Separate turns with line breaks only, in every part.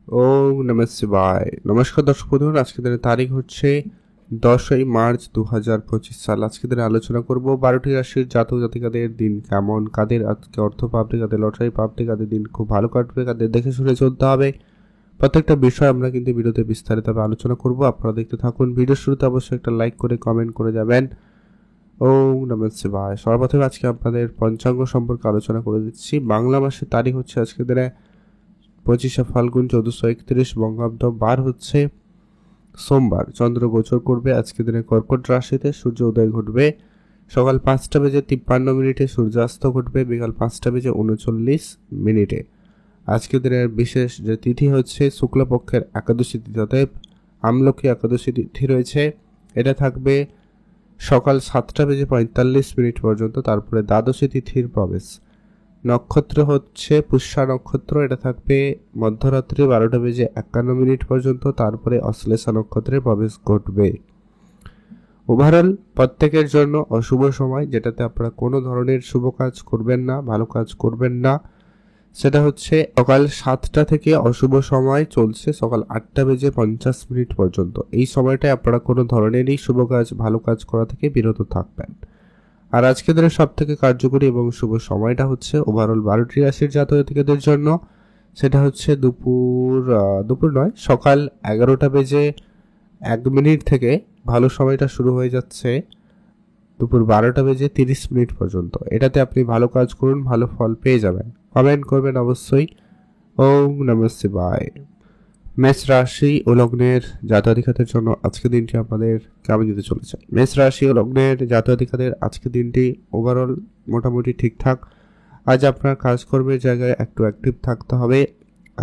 ওম নমঃ শিবায়। নমস্কার দর্শক বন্ধুরা, আজকের দিনের তারিখ হচ্ছে 10ই মার্চ 2025 সাল। আজকের দিনে আলোচনা করব 12টি রাশির জাতক জাতিকাদের দিন কেমন, কাদের আজকে অর্থ প্রাপ্তি, কাদের লটারি প্রাপ্তি, কাদের দিন খুব ভালো কাটবে, কাদের দেখে শুনে চলতে হবে। প্রত্যেকটা বিষয় আমরা কিন্তু ভিডিওতে বিস্তারিতভাবে আলোচনা করব। আপনারা দেখতে থাকুন। ভিডিওর শুরুতে অবশ্যই একটা লাইক করে কমেন্ট করে যাবেন। ওম নমঃ শিবায়। সর্বপ্রথমে আজকে আপনাদের পঞ্চাঙ্গ সম্পর্কে আলোচনা করে দিচ্ছি। বাংলা মাসের তারিখ হচ্ছে আজকের দিনে 25শে ফাল্গুন 1431 বঙ্গাব্দ, বার হচ্ছে সোমবার। চন্দ্র গোচর করবে আজকের দিনে কর্কট রাশিতে। সূর্য উদয় ঘটবে সকাল 5টা বেজে 53 মিনিটে, সূর্যাস্ত ঘটবে বিকাল 5টা বেজে 39 মিনিটে। আজকের দিনের বিশেষ যে তিথি হচ্ছে শুক্লপক্ষের একাদশী তিথি, অতএব আমলকি একাদশী তিথি রয়েছে। এটা থাকবে সকাল 7টা বেজে 45 মিনিট পর্যন্ত, তারপরে দ্বাদশী তিথির প্রবেশ। নক্ষত্র হচ্ছে পুষ্যা নক্ষত্র, এটা থাকবে মধ্যরাত্রি 12টা বেজে 51 মিনিট পর্যন্ত, তারপরে অশ্লেষা নক্ষত্রে প্রবেশ ঘটবে। ওভারঅল প্রত্যেকের জন্য অশুভ সময়, যেটাতে আপনারা কোনো ধরনের শুভ কাজ করবেন না, ভালো কাজ করবেন না। সেটা হচ্ছে সকাল 7টা থেকে অশুভ সময় চলছে সকাল 8টা বেজে 50 মিনিট পর্যন্ত। এই সময়টায় আপনারা কোনো ধরনেরই শুভ কাজ, ভালো কাজ করা থেকে বিরত থাকবেন। আর আজকের দিনের সব থেকে কার্যকরী এবং শুভ সময়টা হচ্ছে ওভারঅল 12টি রাশির জাতকদের জন্য, সেটা হচ্ছে দুপুর নয়, সকাল 11টা বেজে 1 মিনিট থেকে ভালো সময়টা শুরু হয়ে যাচ্ছে দুপুর 12টা বেজে 30 মিনিট পর্যন্ত। এটাতে আপনি ভালো কাজ করুন, ভালো ফল পেয়ে যাবেন। কমেন্ট করবেন অবশ্যই। ওম নমঃ শিবায়। মেষ রাশি ও লগ্নের জাতকদের জন্য আজকের দিনটি আপনাদের কেমন যেতে চলেছে? মেষ রাশি ও লগ্নের জাতকদের আজকের দিনটি ওভারঅল মোটামুটি ঠিকঠাক। আজ আপনার কাজকর্মের জায়গায় একটু অ্যাক্টিভ থাকতে হবে।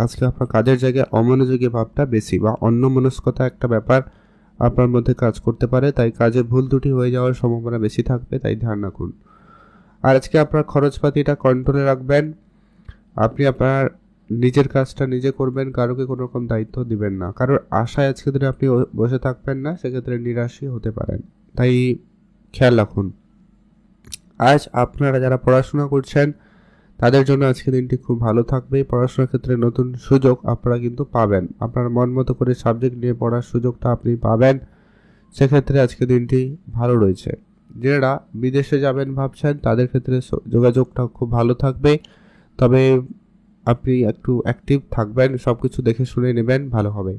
আজকে আপনার কাজের জায়গায় অমনোযোগী ভাবটা বেশি বা অন্যমনস্কতা একটা ব্যাপার আপনার মধ্যে কাজ করতে পারে, তাই কাজে ভুল ত্রুটি হয়ে যাওয়ার সম্ভাবনা বেশি থাকবে, তাই ধ্যান রাখুন। আর আজকে আপনার খরচপাতিটা কন্ট্রোলে রাখবেন। আপনি আপনার নিজের কাজটা নিজে করবেন, কারোকে কোনো রকম দায়িত্ব দিবেন না। কারোর আশায় আজকে দিনে আপনি বসে থাকবেন না, সেক্ষেত্রে নিরাশই হতে পারেন, তাই খেয়াল রাখুন। আজ আপনারা যারা পড়াশোনা করছেন তাদের জন্য আজকে দিনটি খুব ভালো থাকবে। পড়াশোনার ক্ষেত্রে নতুন সুযোগ আপনারা কিন্তু পাবেন, আপনার মন মতো করে সাবজেক্ট নিয়ে পড়ার সুযোগটা আপনি পাবেন। সেক্ষেত্রে আজকে দিনটি ভালো রয়েছে। যারা বিদেশে যাবেন ভাবছেন তাদের ক্ষেত্রে যোগাযোগটা খুব ভালো থাকবে, তবে আপনি একটু অ্যাক্টিভ থাকবেন, সব কিছু দেখে শুনে নেবেন, ভালো হবে।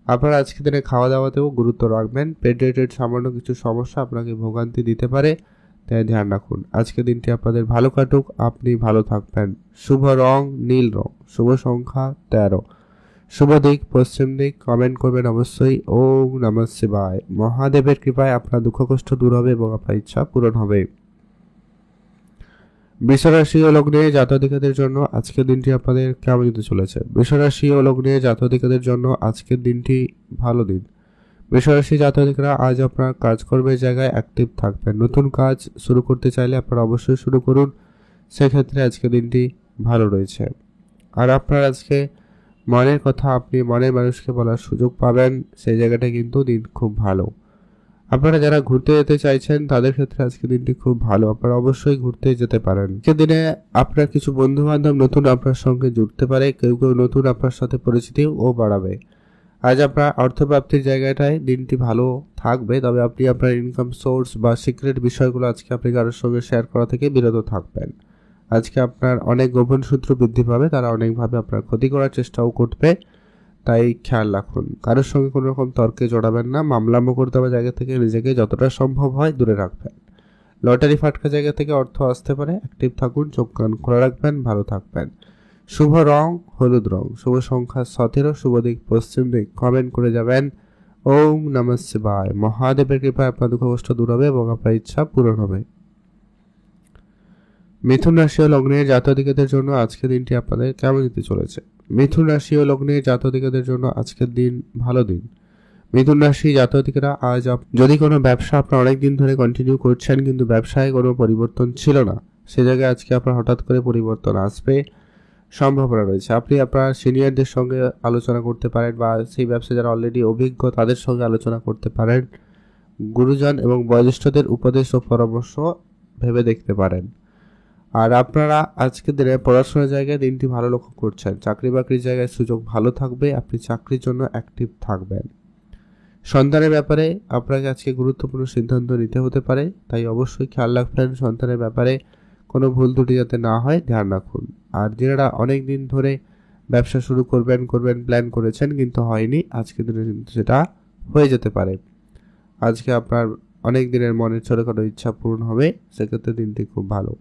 আপনারা আজকে দিনে খাওয়া দাওয়াতেও গুরুত্ব রাখবেন। পেট রিলেটেড সামান্য কিছু সমস্যা আপনাকে ভোগান্তি দিতে পারে, তাই ধ্যান রাখুন। আজকে দিনটি আপনাদের ভালো কাটুক, আপনি ভালো থাকবেন। শুভ রং নীল রং, শুভ সংখ্যা 13, শুভ দিক পশ্চিম দিক। কমেন্ট করবেন অবশ্যই। ওম নমঃ শিবায়। মহাদেবের কৃপায় আপনার দুঃখ কষ্ট দূর হবে এবং আপনার ইচ্ছা পূরণ হবে। বৃষরাশি ও লগ্নে জাতকদের জন্য আজকের দিনটি আপনাদের কেমন যেতে চলেছে? বৃষরাশি ও লগ্নে জাতকদের জন্য আজকের দিনটি ভালো দিন। বৃষরাশি জাতকরা আজ আপনার কাজকর্মের জায়গায় অ্যাক্টিভ থাকবেন। নতুন কাজ শুরু করতে চাইলে আপনারা অবশ্যই শুরু করুন, সেক্ষেত্রে আজকের দিনটি ভালো রয়েছে। আর আপনার আজকে মনের কথা আপনি মনের মানুষকে বলার সুযোগ পাবেন, সেই জায়গাটা কিন্তু দিন খুব ভালো। আপনারা যারা ঘুরতে যেতে চাইছেন তাদের ক্ষেত্রে আজকে দিনটি খুব ভালো, আপনারা অবশ্যই ঘুরতে যেতে পারেন। আজকের দিনে আপনার কিছু বন্ধু বান্ধব নতুন আপনার সঙ্গে জুড়তে পারে, কেউ কেউ নতুন আপনার সাথে পরিচিতিও বাড়াবে। আজ আপনার অর্থপ্রাপ্তির জায়গাটায় দিনটি ভালো থাকবে, তবে আপনি আপনার ইনকাম সোর্স বা সিক্রেট বিষয়গুলো আজকে আপনি কারোর সঙ্গে শেয়ার করা থেকে বিরত থাকবেন। আজকে আপনার অনেক গোপন সূত্র বৃদ্ধি পাবে, তারা অনেকভাবে আপনার ক্ষতি করার চেষ্টাও করবে, তাই খেয়াল রাখুন। কারোর সঙ্গে কোনো রকম তর্কে জড়াবেন না। মামলা মোকদ্দমা জায়গা থেকে নিজেকে যতটা সম্ভব হয় দূরে রাখবেন। লটারি ফাটকা জায়গা থেকে অর্থ আসতে পারে, অ্যাক্টিভ থাকুন, চোখ কান খোলা রাখবেন, ভালো থাকবেন। শুভ রং হলুদ রং, শুভ সংখ্যা 17, শুভ দিক পশ্চিম দিক। কমেন্ট করে যাবেন। ওম নমঃ শিবায়। মহাদেবের কৃপায় আপনার দুঃখ কষ্ট দূর হবে এবং আপনার ইচ্ছা পূরণ হবে। মিথুন রাশি ও লগ্নের জাতকদের জন্য আজকের দিনটি আপনাদের কেমন যেতে চলেছে? মিথুন রাশি ও লগ্নের জাতকদের জন্য আজকের দিন ভালো দিন। মিথুন রাশি জাতকরা আজ যদি কোনো ব্যবসা আপনার অনেকদিন ধরে কন্টিনিউ করছেন কিন্তু ব্যবসায় কোনো পরিবর্তন ছিল না, সে জায়গায় আজকে আপনার হঠাৎ করে পরিবর্তন আসবে, সম্ভাবনা রয়েছে। আপনি আপনার সিনিয়রদের সঙ্গে আলোচনা করতে পারেন বা সেই ব্যবসায় যারা অলরেডি অভিজ্ঞ তাদের সঙ্গে আলোচনা করতে পারেন। গুরুজন এবং বয়োজ্যেষ্ঠদের উপদেশ ও পরামর্শ ভেবে দেখতে পারেন। আর আপনারা আজকের দিনে পড়াশোনার জায়গায় দিনটি ভালো লক্ষ্য করছেন। চাকরি বাকরির জায়গায় সুযোগ ভালো থাকবে, আপনি চাকরির জন্য অ্যাক্টিভ থাকবেন। সন্তানের ব্যাপারে আপনাকে আজকে গুরুত্বপূর্ণ সিদ্ধান্ত নিতে হতে পারে, তাই অবশ্যই খেয়াল রাখবেন সন্তানের ব্যাপারে কোনো ভুল ত্রুটি যাতে না হয় ধ্যান রাখুন। আর যারা অনেক দিন ধরে ব্যবসা শুরু করবেন প্ল্যান করেছেন কিন্তু হয়নি, আজকের দিনে কিন্তু সেটা হয়ে যেতে পারে। আজকে আপনার অনেক দিনের মনের ছোটখাটো ইচ্ছা পূরণ হবে, সেক্ষেত্রে দিনটি খুব ভালো।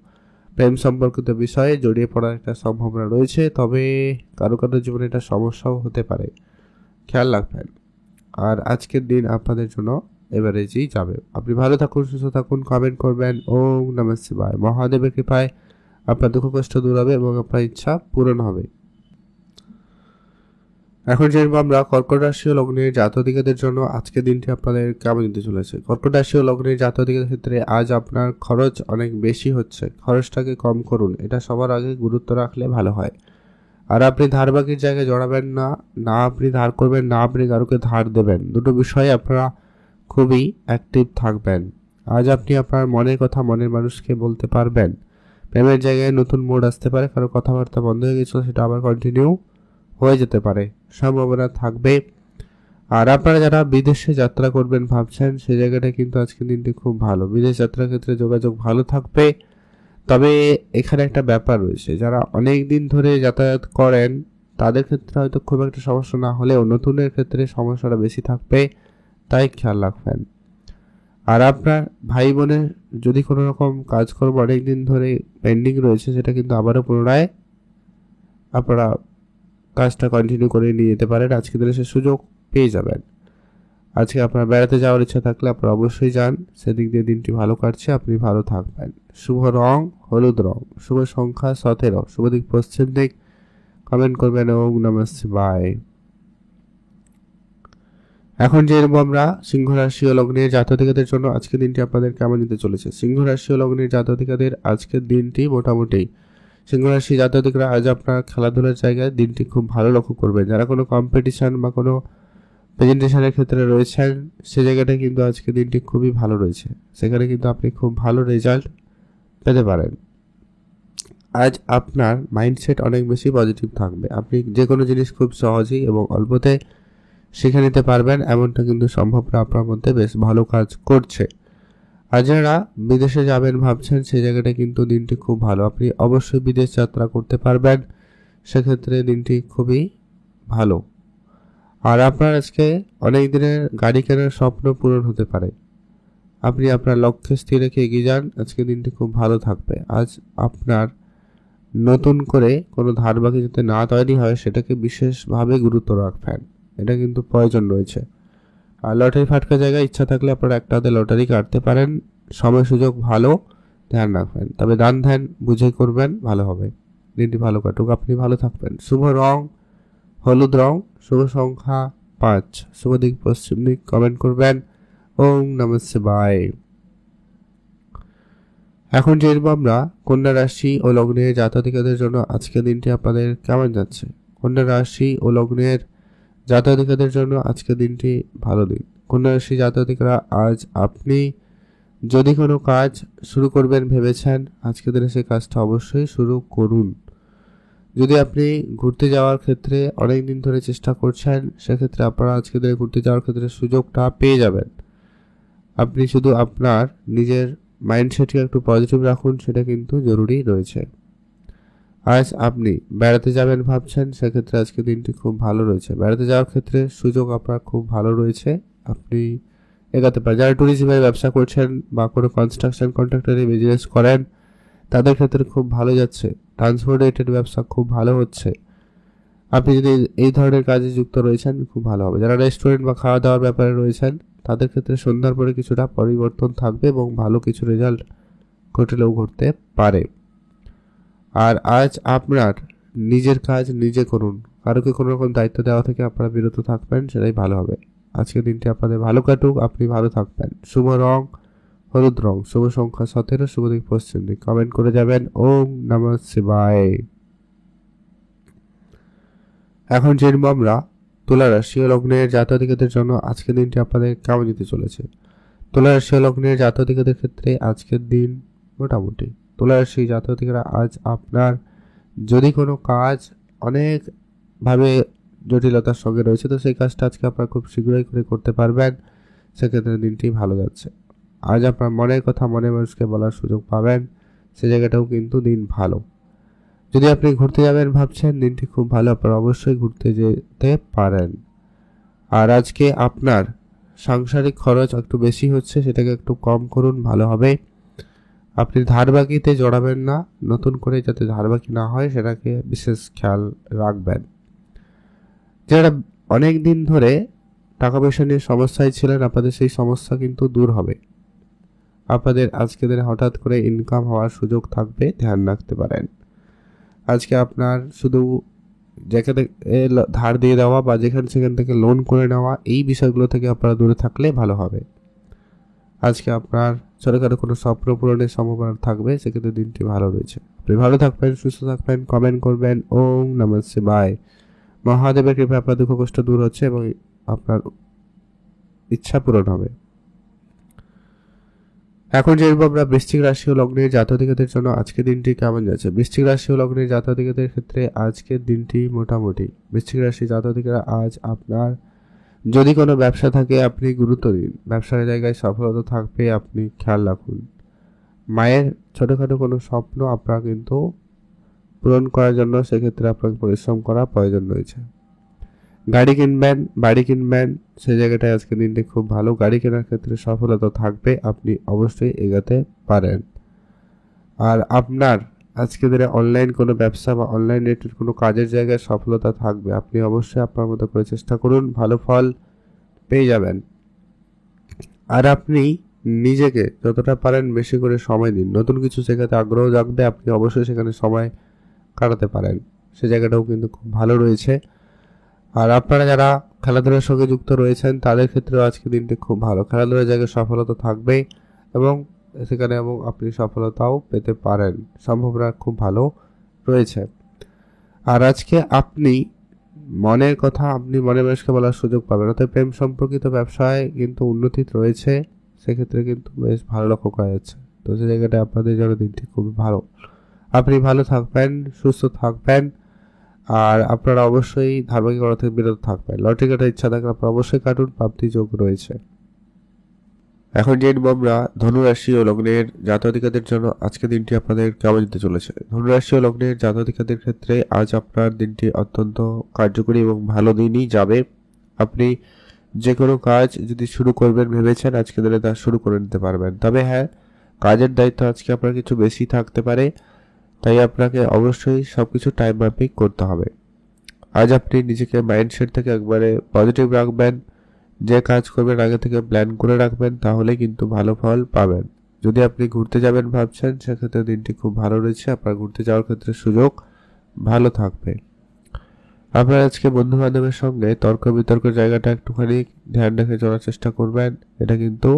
প্রেম সম্পর্কিত বিষয়ে জড়িয়ে পড়ার একটা সম্ভাবনা রয়েছে, তবে কারো জীবনে এটা সমস্যাও হতে পারে, খেয়াল রাখবেন। আর আজকের দিন আপনাদের জন্য এভারেজই যাবে। আপনি ভালো থাকুন, সুস্থ থাকুন, কমেন্ট করবেন। ওম নমঃ শিবায়। মহাদেবের কৃপায় আপনার দুঃখ কষ্ট দূর হবে এবং আপনার ইচ্ছা পূরণ হবে। এখন জেনব আমরা কর্কট রাশি ও লগ্নের জাতক-জাতিকাদের জন্য আজকের দিনটি আপনাদের কেমন যেতে চলেছে। কর্কট রাশি ও লগ্নের জাতক-জাতিকাদের ক্ষেত্রে আজ আপনার খরচ অনেক বেশি হচ্ছে, খরচটাকে কম করুন, এটা সবার আগে গুরুত্ব রাখলে ভালো হয়। আর আপনি ধার বাকির জায়গায় জড়াবেন না, না আপনি ধার করবেন, না আপনি কারোকে ধার দেবেন, দুটো বিষয়ে আপনারা খুবই অ্যাক্টিভ থাকবেন। আজ আপনি আপনার মনের কথা মনের মানুষকে বলতে পারবেন। প্রেমের জায়গায় নতুন মোড় আসতে পারে, কারো কথাবার্তা বন্ধ হয়ে গেছিল সেটা আবার কন্টিনিউ হয়ে যেতে পারে, সম্ভাবনা থাকবে। আর আপনারা যারা বিদেশে যাত্রা করবেন ভাবছেন, সেই জায়গাটা কিন্তু আজকের দিনটি খুব ভালো। বিদেশ যাত্রার ক্ষেত্রে যোগাযোগ ভালো থাকবে, তবে এখানে একটা ব্যাপার রয়েছে, যারা অনেক দিন ধরে যাতায়াত করেন তাদের ক্ষেত্রে হয়তো খুব একটা সমস্যা না হলেও নতুনের ক্ষেত্রে সমস্যাটা বেশি থাকবে, তাই খেয়াল রাখবেন। আর আপনার ভাই বোনের যদি কোনো রকম কাজকর্ম অনেক দিন ধরে পেন্ডিং রয়েছে, সেটা কিন্তু আবারও পুনরায় আপনারা কাজটা কন্টিনিউ করে নিয়ে যেতে পারেন, আজকে দিনে সে সুযোগ পেয়ে যাবেন। আজকে আপনার বেড়াতে যাওয়ার ইচ্ছা থাকলে আপনারা অবশ্যই যান, সেদিক দিয়ে দিনটি ভালো কাটছে, আপনি ভালো থাকবেন। শুভ রং হলুদ রং, শুভ সংখ্যা 17, শুভ দিক পশ্চিম দিক। কমেন্ট করবেন ওম নমঃ শিবায়। এখন জেনব আমরা সিংহ রাশি ও লগ্নের জাতক-জাতিকাদের জন্য আজকের দিনটি আপনাদের কেমন যেতে চলেছে। সিংহ রাশি ও লগ্নের জাতক-জাতিকাদের আজকের দিনটি মোটামুটি। সিংহ রাশি জাতক-জাতিকারা আজ আপনার খেলাধুলার জায়গায় দিনটি খুব ভালো লক্ষ্য করবেন। যারা কোনো কম্পিটিশন বা কোনো প্রেজেন্টেশনের ক্ষেত্রে রয়েছেন, সে জায়গাটা কিন্তু আজকে দিনটি খুবই ভালো রয়েছে, সেখানে কিন্তু আপনি খুব ভালো রেজাল্ট পেতে পারেন। আজ আপনার মাইন্ডসেট অনেক বেশি পজিটিভ থাকবে, আপনি যে কোনো জিনিস খুব সহজেই এবং অল্পতে শিখে নিতে পারবেন, এমনটা কিন্তু সম্ভবনা আপনার মধ্যে বেশ ভালো কাজ করছে। আর যারা বিদেশে যাবেন ভাবছেন, সেই জায়গাটা কিন্তু দিনটি খুব ভালো, আপনি অবশ্যই বিদেশ যাত্রা করতে পারবেন, সেক্ষেত্রে দিনটি খুবই ভালো। আর আপনার আজকে অনেক দিনের গাড়ি কেনার স্বপ্ন পূরণ হতে পারে, আপনি আপনার লক্ষ্যে স্থির রেখে এগিয়ে যান, আজকে দিনটি খুব ভালো থাকবে। আজ আপনার নতুন করে কোনো ধার বাকি যাতে না তৈরি হয় সেটাকে বিশেষভাবে গুরুত্ব রাখবেন, এটা কিন্তু প্রয়োজন রয়েছে। আর লটারি ফাটকা জায়গায় ইচ্ছা থাকলে আপনারা একটা হাতে লটারি কাটতে পারেন, সময় সুযোগ ভালো, ধ্যান রাখবেন, তবে দান ধ্যান বুঝে করবেন, ভালো হবে। দিনটি ভালো কাটুক, আপনি ভালো থাকবেন। শুভ রং হলুদ রং, শুভ সংখ্যা 5, শুভ দিক পশ্চিম দিক। কমেন্ট করবেন ওম নমঃ শিবায়। এখন জেনব আমরা কন্যা রাশি ও লগ্নের জাতক-জাতিকাদের জন্য আজকের দিনটি আপনাদের কেমন যাচ্ছে। কন্যা রাশি ও লগ্নের জাতক-জাতিকাদের জন্য আজকের দিনটি ভালো দিন। কন্যা রাশি জাতক-জাতিকারা আজ আপনি যদি কোনো কাজ শুরু করবেন ভেবেছেন, আজকের দিনে সেই কাজটা অবশ্যই শুরু করুন। যদি আপনি ঘুরতে যাওয়ার ক্ষেত্রে অনেক দিন ধরে চেষ্টা করছেন, সেক্ষেত্রে আপনারা আজকের দিনে ঘুরতে যাওয়ার ক্ষেত্রে সুযোগটা পেয়ে যাবেন। আপনি শুধু আপনার নিজের মাইন্ডসেটকে একটু পজিটিভ রাখুন, সেটা কিন্তু জরুরি রয়েছে। আজ আপনি বেড়াতে যাবেন ভাবছেন, সেক্ষেত্রে আজকে দিনটি খুব ভালো রয়েছে, বেড়াতে যাওয়ার ক্ষেত্রে সুযোগ আপনার খুব ভালো রয়েছে, আপনি এগাতে পারেন। যারা ট্যুরিজমের ব্যবসা করছেন বা কোনো কনস্ট্রাকশন কন্ট্রাক্টরে বিজনেস করেন, তাদের ক্ষেত্রে খুব ভালো যাচ্ছে। ট্রান্সপোর্ট রিলেটেড ব্যবসা খুব ভালো হচ্ছে, আপনি যদি এই ধরনের কাজে যুক্ত রয়েছেন খুব ভালো হবে। যারা রেস্টুরেন্ট বা খাওয়া দাওয়ার ব্যাপারে রয়েছেন, তাদের ক্ষেত্রে সন্ধ্যার পরে কিছুটা পরিবর্তন থাকবে এবং ভালো কিছু রেজাল্ট ঘটলেও ঘটতে পারে। আর আজ আপনার নিজের কাজ নিজে করুন, কারোকে কোনো রকম দায়িত্ব দেওয়া থেকে আপনারা বিরত থাকবেন, সেটাই ভালো হবে। আজকের দিনটি আপনাদের ভালো কাটুক, আপনি ভালো থাকবেন। শুভ রং হলুদ রং, শুভ সংখ্যা 17, শুভ দিক পশ্চিম দিক। কমেন্ট করে যাবেন ওম নমঃ শিবায়। এখন জেনব আমরা তুলা রাশি ও লগ্নের জাতক-জাতিকাদের জন্য আজকের দিনটি আপনাদের কেমন যেতে চলেছে। তুলা রাশি ও লগ্নের জাতক-জাতিকাদের ক্ষেত্রে আজকের দিন মোটামুটি। তুলা রাশি জাতকরা আজ আপনার যদি কোনো কাজ অনেকভাবে জটিলতার সঙ্গে রয়েছে, তো সেই কাজটা আজকে আপনারা খুব শীঘ্রই করে করতে পারবেন। সেক্ষেত্রে দিনটি ভালো যাচ্ছে। আজ আপনার মনের কথা মনের মানুষকে বলার সুযোগ পাবেন, সে জায়গাটাও কিন্তু দিন ভালো। যদি আপনি ঘুরতে যাবেন ভাবছেন, দিনটি খুব ভালো, আপনারা অবশ্যই ঘুরতে যেতে পারেন। আর আজকে আপনার সাংসারিক খরচ একটু বেশি হচ্ছে, সেটাকে একটু কম করুন, ভালো হবে। আপনি ধারবাকিতে জড়াবেন না, নতুন করে যাতে ধারবাকি না হয় সেটাকে বিশেষ খেয়াল রাখবেন। যারা অনেক দিন ধরে টাকা পয়সা নিয়ে সমস্যায় ছিলেন, আপনাদের সেই সমস্যা কিন্তু দূর হবে। আপনাদের আজকে দিনে হঠাৎ করে ইনকাম হওয়ার সুযোগ থাকবে, ধ্যান রাখতে পারেন। আজকে আপনার শুধু যেখানে ধার দিয়ে দেওয়া বা সেখান থেকে লোন করে নেওয়া, এই বিষয়গুলো থেকে আপনারা দূরে থাকলে ভালো হবে। আজকে আপনার ছোটখাটো কোনো স্বপ্ন পূরণের সম্ভাবনা থাকবে, সেক্ষেত্রে দিনটি ভালো রয়েছে। আপনি ভালো থাকবেন, সুস্থ থাকবেন, কমেন্ট করবেন। ওম নমঃ শিবায়। মহাদেবের কৃপায় আপনার দুঃখ কষ্ট দূর হচ্ছে এবং আপনার ইচ্ছা পূরণ হবে। এখন যেরকম আমরা বৃশ্চিক রাশি ও লগ্নের জাতকদের জন্য আজকের দিনটি কেমন যাচ্ছে। বৃশ্চিক রাশি ও লগ্নের জাতকদের ক্ষেত্রে আজকের দিনটি মোটামুটি। বৃশ্চিক রাশি জাতকরা আজ আপনার যদি কোনো ব্যবসা থাকে আপনি গুরুত্ব দিন, ব্যবসার জায়গায় সফলতা থাকবে, আপনি খেয়াল রাখুন। মায়ের ছোটোখাটো কোনো স্বপ্ন আপনার কিন্তু পূরণ করার জন্য সেক্ষেত্রে আপনাকে পরিশ্রম করা প্রয়োজন রয়েছে। গাড়ি কিনবেন, বাড়ি কিনবেন, সেই জায়গাটায় আজকে দিনটি খুব ভালো। গাড়ি কেনার ক্ষেত্রে সফলতা থাকবে, আপনি অবশ্যই এগাতে পারেন। আর আপনার আজকে দিনে অনলাইন কোনো ব্যবসা বা অনলাইন রিলেটেড কোনো কাজের জায়গায় সফলতা থাকবে, আপনি অবশ্যই আপনার মতো করে চেষ্টা করুন, ভালো ফল পেয়ে যাবেন। আর আপনি নিজেকে যতটা পারেন বেশি করে সময় দিন, নতুন কিছু শেখাতে আগ্রহ জাগবে, আপনি অবশ্যই সেখানে সময় কাটাতে পারেন, সে জায়গাটাও কিন্তু খুব ভালো রয়েছে। আর আপনারা যারা খেলাধুলার সঙ্গে যুক্ত রয়েছেন তাদের ক্ষেত্রেও আজকে দিনটি খুব ভালো, খেলাধুলার জায়গায় সফলতা থাকবে এবং সেখানে আপনি সফলতাও পেতে পারেন, সম্ভাবনা খুব ভালো রয়েছে। আর আজকে আপনি মনের কথা আপনি মনের মানুষকে বলার সুযোগ পাবেন, অর্থাৎ প্রেম সম্পর্কিত ব্যবসায় কিন্তু উন্নতি রয়েছে, সেক্ষেত্রে কিন্তু বেশ ভালো লক্ষ্য করা যাচ্ছে। তো সেই জায়গাটা আপনাদের জন্য দিনটি খুবই ভালো। আপনি ভালো থাকবেন, সুস্থ থাকবেন, আর আপনারা অবশ্যই ধার্মিকতা থেকে বিরত থাকবেন। লটারি কাটার ইচ্ছা থাকলে আপনারা অবশ্যই কাটুন, প্রাপ্তি যোগ রয়েছে। এখন জেনব আমরা ধনুরাশি ও লগ্নের জাতকদের জন্য আজকে দিনটি আপনাদের কেমন যেতে চলেছে। ধনুরাশি ও লগ্নের জাতকদের ক্ষেত্রে আজ আপনার দিনটি অত্যন্ত কার্যকরী এবং ভালো দিনই যাবে। আপনি যে কোনো কাজ যদি শুরু করবেন ভেবেছেন, আজকে দিনে তা শুরু করে নিতে পারবেন। তবে হ্যাঁ, কাজের দায়িত্ব আজকে আপনার কিছু বেশি থাকতে পারে, তাই আপনাকে অবশ্যই সবকিছু টাইম মাফিক করতে হবে। আজ আপনি নিজেকে মাইন্ডসেট থেকে একবারে পজিটিভ রাখবেন, যে কাজ করবেন আগে থেকে প্ল্যান করে রাখবেন, তাহলে কিন্তু ভালো ফল পাবেন। যদি আপনি ঘুরতে যাবেন ভাবছেন, সেক্ষেত্রে দিনটি খুব ভালো রয়েছে, আপনার ঘুরতে যাওয়ার ক্ষেত্রে সুযোগ ভালো থাকবে। আপনার আজকে বন্ধু বান্ধবের সঙ্গে তর্ক বিতর্কের জায়গাটা একটুখানি ধ্যান রেখে চলার চেষ্টা করবেন, এটা কিন্তু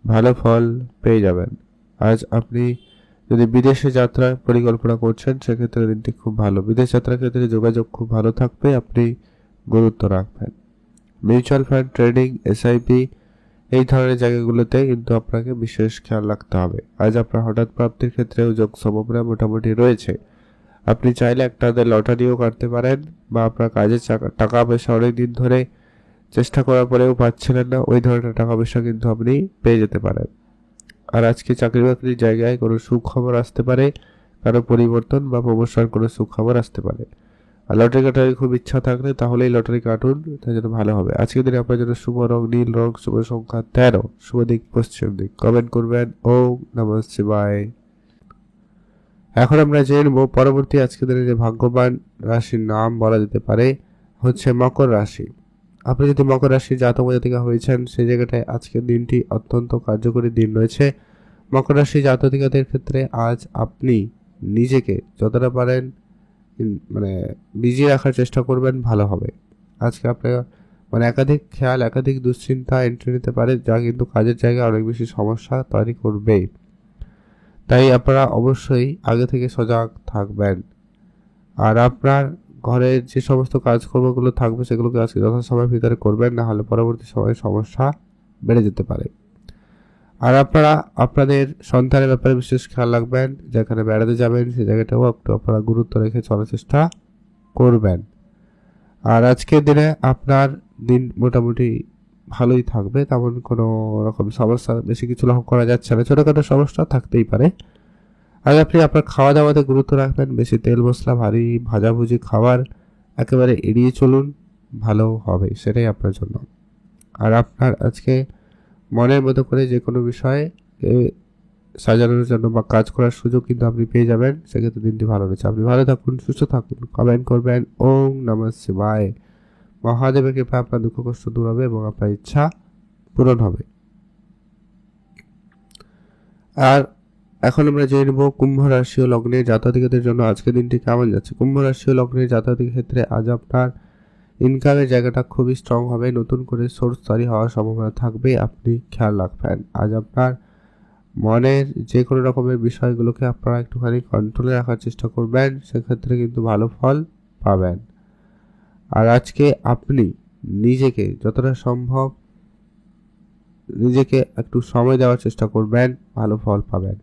ভালো ফল পেয়ে যাবেন। আজ আপনি যদি বিদেশে যাত্রার পরিকল্পনা করছেন, সেক্ষেত্রে দিনটি খুব ভালো, বিদেশ যাত্রার ক্ষেত্রে যোগাযোগ খুব ভালো থাকবে, আপনি গুরুত্ব রাখবেন। মিউচুয়াল ফান্ড, ট্রেডিং, এসআইপি এই ধরনের জায়গাগুলোতে কিন্তু আপনাকে বিশেষ খেয়াল রাখতে হবে। আজ আপনার হঠাৎ প্রাপ্তির ক্ষেত্রেও যোগ সম্ভাবনা মোটামুটি রয়েছে। আপনি চাইলে একটা লটারিও কাটতে পারেন, বা আপনার কাজের টাকা পয়সা অনেক দিন ধরে চেষ্টা করার পরেও পাচ্ছিলেন না, ওই ধরনের টাকা পয়সা কিন্তু আপনি পেয়ে যেতে পারেন। আর আজকে চাকরি বাকরির জায়গায় কোনো সুখবর আসতে পারে, কারো পরিবর্তন বা প্রমোশন কোনো সুখবর আসতে পারে। আর লটারি কাটার খুব ইচ্ছা থাকলে তাহলেই লটারি কাটুন, তাই জন্য ভালো হবে। আজকের দিনে আপনার জন্য শুভ রং নীল রং, শুভ সংখ্যা 13, শুভ দিক পশ্চিম দিক। কমেন্ট করবেন। ওম নমঃ শিবায়। এখন আমরা জেনে নেব পরবর্তী আজকের দিনে যে ভাগ্যবান রাশির নাম বলা যেতে পারে হচ্ছে মকর রাশি। আপনি যদি মকর রাশির জাতক জাতিকা হয়েছেন, সেই জায়গাটায় আজকের দিনটি অত্যন্ত কার্যকরী দিন রয়েছে। মকর রাশি জাতকদের ক্ষেত্রে আজ আপনি নিজেকে যতটা পারেন বিজি রাখার চেষ্টা করবেন, ভালো হবে। আজকে আপনার একাধিক খেয়াল, একাধিক দুশ্চিন্তা এন্ট্রি নিতে পারে, যা কিন্তু কাজের জায়গায় অনেক বেশি সমস্যা তৈরি করবে। তাই আপনারা অবশ্যই আগে থেকে সজাগ থাকবেন। আর আপনার ঘরের যে সমস্ত কাজকর্মগুলো থাকবে সেগুলোকে আজকে যথাসময়ের ভিতরে করবেন, না হলে পরবর্তী সময়ে সমস্যা বেড়ে যেতে পারে। আর আপনারা আপনাদের সন্তানের ব্যাপারে বিশেষ খেয়াল রাখবেন, যেখানে বেড়াতে যাবেন সেই জায়গাটাও একটু আপনারা গুরুত্ব রেখে চলার চেষ্টা করবেন। আর আজকের দিনে আপনার দিন মোটামুটি ভালোই থাকবে, তেমন কোনো রকম সমস্যা বেশি কিছু লক্ষ্য করা যাচ্ছে না, ছোটোখাটো সমস্যা থাকতেই পারে। আর আপনি আপনার খাওয়া দাওয়াতে গুরুত্ব রাখবেন, বেশি তেল মশলা ভারী ভাজাভুজি খাবার একেবারে এড়িয়ে চলুন, ভালো হবে সেটাই আপনার জন্য। আর আপনার আজকে মনের মতো করে যে কোনো বিষয়ে সাজানোর জন্য বা কাজ করার সুযোগ কিন্তু আপনি পেয়ে যাবেন, সেক্ষেত্রে দিনটি ভালো রয়েছে। আপনি ভালো থাকুন, সুস্থ থাকুন, কমেন্ট করবেন। ওম নমঃ শিবায়। মহাদেবের কৃপায় আপনার দুঃখ কষ্ট দূর হবে এবং আপনার ইচ্ছা পূরণ হবে। আর এখন আমরা জেনে নেব কুম্ভ রাশি ও লগ্নের জাতকদের জন্য আজকের দিনটি কেমন যাচ্ছে। কুম্ভ রাশি ও লগ্নের জাতকদের ক্ষেত্রে আজ আপনার ইনকামের জায়গাটা খুবই স্ট্রং হবে, নতুন করে সোর্স তৈরি হওয়ার সম্ভাবনা থাকবে, আপনি খেয়াল রাখবেন। আজ আপনার মনের যে কোনো রকমের বিষয়গুলোকে আপনারা একটুখানি কন্ট্রোলে রাখার চেষ্টা করবেন, সেক্ষেত্রে কিন্তু ভালো ফল পাবেন। আর আজকে আপনি নিজেকে যতটা সম্ভব নিজেকে একটু সময় দেওয়ার চেষ্টা করবেন, ভালো ফল পাবেন।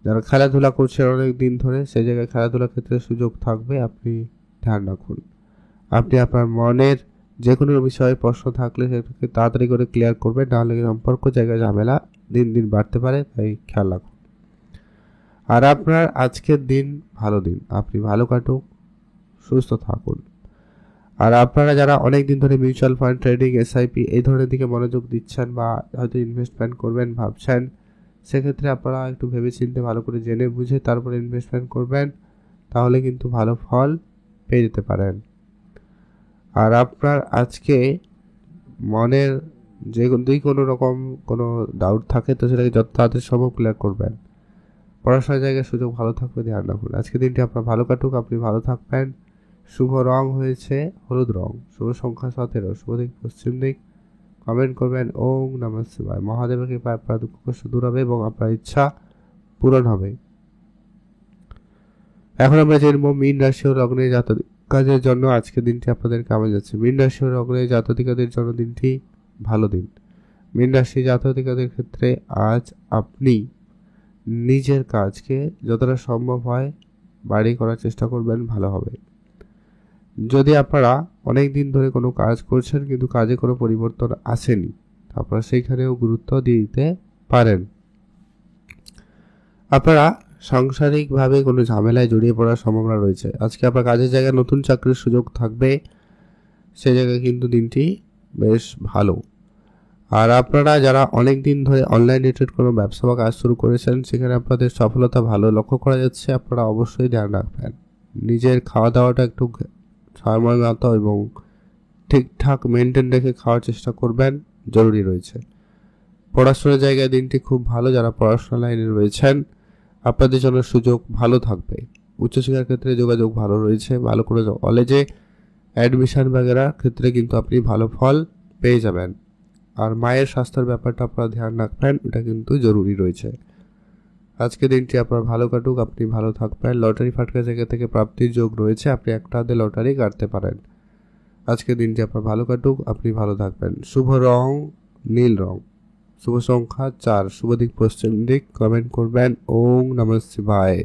যারা খেলাধুলা করছেন অনেক দিন ধরে, সেই জায়গায় খেলাধুলার ক্ষেত্রে সুযোগ থাকবে, আপনি ধ্যান রাখুন। আপনি আপনার মনের যে কোনো বিষয়ে প্রশ্ন থাকলে সেটাকে তাড়াতাড়ি করে ক্লিয়ার করবেন, নাহলে সম্পর্ক জায়গায় ঝামেলা দিন দিন বাড়তে পারে, তাই খেয়াল রাখুন। আর আপনার আজকের দিন ভালো দিন, আপনি ভালো কাটুক, সুস্থ থাকুন। আর আপনারা যারা অনেক দিন ধরে মিউচুয়াল ফান্ড ট্রেডিং এসআইপি এই ধরনের দিকে মনোযোগ দিচ্ছেন বা হয়তো ইনভেস্টমেন্ট করবেন ভাবছেন, সেক্ষেত্রে আপনারা একটু ভেবেচিন্তে ভালো করে জেনে বুঝে তারপরে ইনভেস্টমেন্ট করবেন, তাহলে কিন্তু ভালো ফল পেয়ে যেতে পারেন। আর আপনার আজকে মনের যে কোনো রকম কোনো ডাউট থাকে তো সেটাকে যত তাড়াতাড়ি সম্ভব ক্লিয়ার করবেন। পড়াশোনার জায়গায় সুযোগ ভালো থাকবে, ধ্যান রাখুন। আজকে দিনটি আপনার ভালো কাটুক, আপনি ভালো থাকবেন। শুভ রং হয়েছে হলুদ রং, শুভ সংখ্যা 17, শুভ দিক পশ্চিম দিক। কমেন্ট করবেন ওম নমঃ শিবায়। মহাদেবের কৃপায় আপনার দুঃখ কষ্ট দূর হবে এবং আপনার ইচ্ছা পূরণ হবে। এখন আমরা জেনব মীন রাশি ও লগ্নের জাতকদের জন্য আজকের দিনটি আপনাদের কেমন যাচ্ছে। মীন রাশি ও লগ্নের জাতকদের জন্য দিনটি ভালো দিন। মীন রাশি জাতকদের ক্ষেত্রে আজ আপনি নিজের কাজকে যতটা সম্ভব হয় বাড়ি করার চেষ্টা করবেন, ভালো হবে। যদি আপনারা অনেক দিন ধরে কোনো কাজ করছেন কিন্তু কাজে কোনো পরিবর্তন আসেনি, আপনারা সেইখানেও গুরুত্ব দিয়ে দিতে পারেন। আপনারা সাংসারিকভাবে কোনো ঝামেলায় জড়িয়ে পড়ার সম্ভাবনা রয়েছে। আজকে আপনার কাজের জায়গায় নতুন চাকরির সুযোগ থাকবে, সে জায়গায় কিন্তু দিনটি বেশ ভালো। আর আপনারা যারা অনেক দিন ধরে অনলাইন রিলেটেড কোনো ব্যবসা বা কাজ শুরু করেছেন, সেখানে আপনাদের সফলতা ভালো লক্ষ্য করা যাচ্ছে। আপনারা অবশ্যই ধ্যান রাখবেন, নিজের খাওয়া দাওয়াটা একটু সময় মতো এবং ঠিকঠাক মেনটেন রেখে খাওয়ার চেষ্টা করবেন, জরুরি রয়েছে। পড়াশোনার জায়গায় দিনটি খুব ভালো, যারা পড়াশোনা লাইনে রয়েছেন আপনাদের জন্য সুযোগ ভালো থাকবে। উচ্চশিক্ষার ক্ষেত্রে যোগাযোগ ভালো রয়েছে, ভালো করে কলেজে অ্যাডমিশন বাগেরা ক্ষেত্রে কিন্তু আপনি ভালো ফল পেয়ে যাবেন। আর মায়ের স্বাস্থ্যের ব্যাপারটা আপনারা ধ্যান রাখবেন, এটা কিন্তু জরুরি রয়েছে। আজকে দিনটি আপনার ভালো কাটুক, আপনি ভালো থাকবেন। লটারি ফাটকা জায়গা থেকে প্রাপ্তির যোগ রয়েছে, আপনি একটা হাতে লটারি কাটতে পারেন। আজকে দিনটি আপনার ভালো কাটুক, আপনি ভালো থাকবেন। শুভ রং নীল রং, শুভ সংখ্যা 4, শুভ দিক পশ্চিম দিক। কমেন্ট করবেন ওম নমঃ শিবায়।